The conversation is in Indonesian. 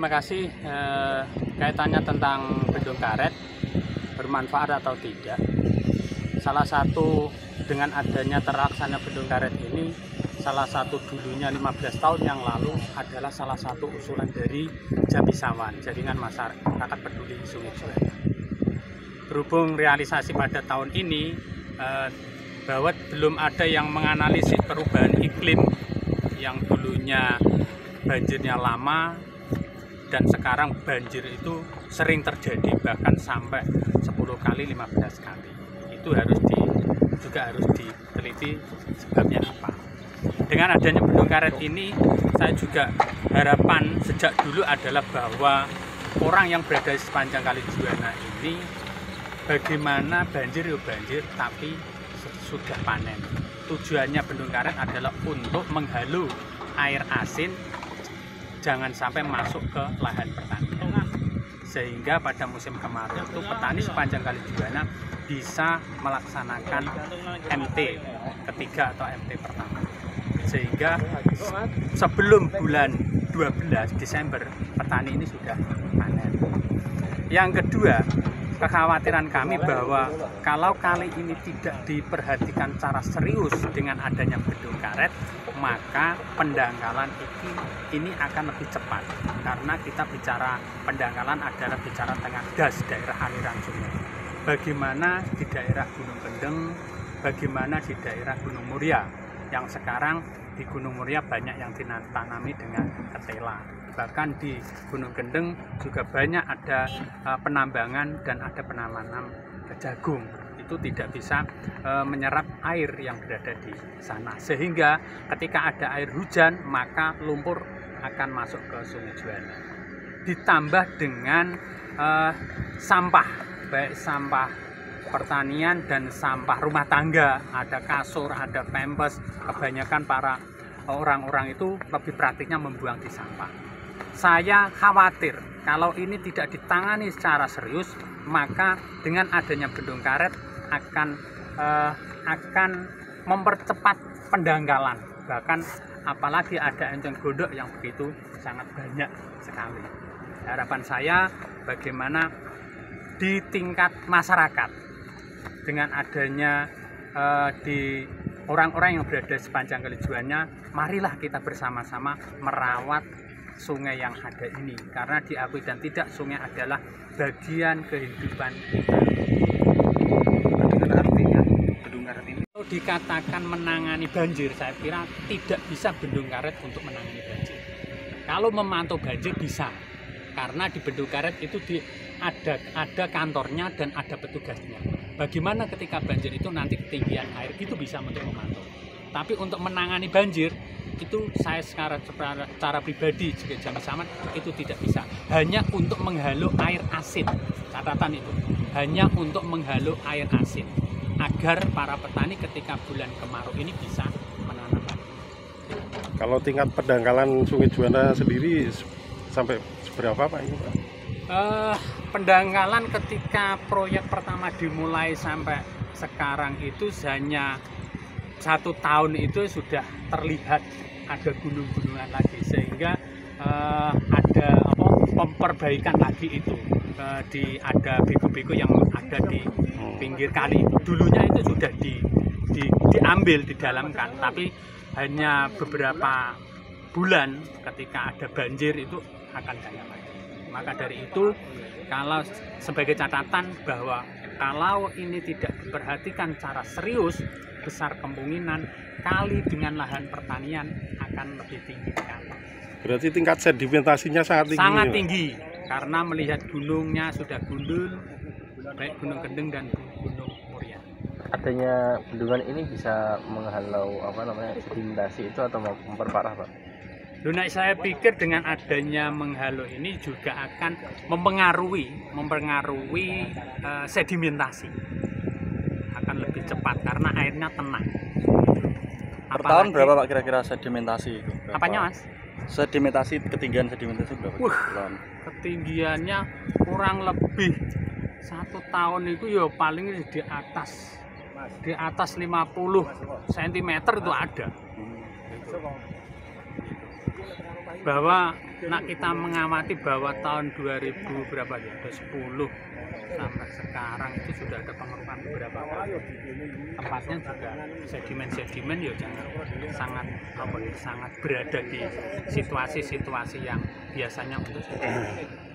terima kasih. Kaitannya tentang bendung karet bermanfaat atau tidak, salah satu dengan adanya terlaksana bendung karet ini, salah satu dulunya 15 tahun yang lalu adalah salah satu usulan dari Japisawan, Jaringan Masyarakat Peduli Sungai Juanda. Berhubung realisasi pada tahun ini bahwa belum ada yang menganalisis perubahan iklim yang dulunya banjirnya lama dan sekarang banjir itu sering terjadi, bahkan sampai 10 kali, 15 kali. Itu juga harus diteliti sebabnya apa. Dengan adanya bendung karet ini, saya juga harapan sejak dulu adalah bahwa orang yang berada di sepanjang Kali Juwana ini, bagaimana banjir tapi sudah panen. Tujuannya bendung karet adalah untuk menghalau air asin jangan sampai masuk ke lahan pertanian, sehingga pada musim kemarau itu petani sepanjang Kali Juwana bisa melaksanakan MT ketiga atau MT pertama, sehingga sebelum bulan 12 Desember petani ini sudah panen. Yang kedua, kekhawatiran kami bahwa kalau kali ini tidak diperhatikan secara serius dengan adanya bendung karet, maka pendangkalan ini akan lebih cepat, karena kita bicara pendangkalan adalah bicara tengah das daerah aliran sungai. Bagaimana di daerah Gunung Kendeng, bagaimana di daerah Gunung Muria, yang sekarang di Gunung Muria banyak yang ditanami dengan ketela. Bahkan di Gunung Kendeng juga banyak ada penambangan dan ada penanaman jagung. Itu tidak bisa menyerap air yang berada di sana, sehingga ketika ada air hujan maka lumpur akan masuk ke Sungai Juwana. Ditambah dengan sampah, baik sampah pertanian dan sampah rumah tangga, ada kasur, ada pampers, kebanyakan para orang-orang itu lebih praktiknya membuang di sampah. Saya khawatir kalau ini tidak ditangani secara serius, maka dengan adanya bendung karet akan mempercepat pendangkalan, bahkan apalagi ada enceng gondok yang begitu sangat banyak sekali. Harapan saya bagaimana di tingkat masyarakat dengan adanya di orang-orang yang berada sepanjang Kali Juwana, marilah kita bersama-sama merawat sungai yang ada ini, karena diakui dan tidak, sungai adalah bagian kehidupan kita. Artinya bendung karet ini kalau dikatakan menangani banjir, saya kira tidak bisa bendung karet untuk menangani banjir. Kalau memantau banjir bisa, karena di bendung karet itu ada kantornya dan ada petugasnya. Bagaimana ketika banjir itu nanti ketinggian air itu bisa untuk memantau. Tapi untuk menangani banjir itu saya secara pribadi sebagai Japisawan itu tidak bisa. Hanya untuk menghalau air asin. Catatan itu. Hanya untuk menghalau air asin agar para petani ketika bulan kemarau ini bisa menanam. Kalau tingkat pendangkalan Sungai Juwana sendiri sampai seberapa Pak ini Pak? Pendangkalan ketika proyek pertama dimulai sampai sekarang itu hanya 1 tahun itu sudah terlihat ada gunung-gunungan lagi, sehingga ada perbaikan lagi itu ada bego-bego yang ada di pinggir kali. Dulunya itu sudah diambil, didalamkan, tapi hanya beberapa bulan ketika ada banjir itu akan banyak lagi. Maka dari itu, kalau sebagai catatan bahwa kalau ini tidak diperhatikan secara serius, besar kemungkinan kali dengan lahan pertanian akan lebih tinggi sekali. Berarti tingkat sedimentasinya sangat tinggi. Sangat tinggi, karena melihat gunungnya sudah gundul, baik Gunung Kendeng dan Gunung Muria. Adanya bendungan ini bisa menghalau sedimentasi itu atau memperparah Pak? Nah, saya pikir dengan adanya menghalau ini juga akan mempengaruhi sedimentasi, akan lebih cepat karena airnya tenang. Per tahun berapa Pak kira-kira sedimentasi itu? Apanya Mas? Ketinggian sedimentasi berapa? Ketinggiannya kurang lebih 1 tahun itu ya paling di atas 50 cm itu ada. bahwa nak kita mengamati bahwa tahun 2000 berapa ya, ada 10 sampai sekarang itu sudah ada pengerukan beberapa kali. Tempatnya juga sedimen-sedimen ya jangan sangat sangat berada di situasi-situasi yang biasanya untuk sedimen.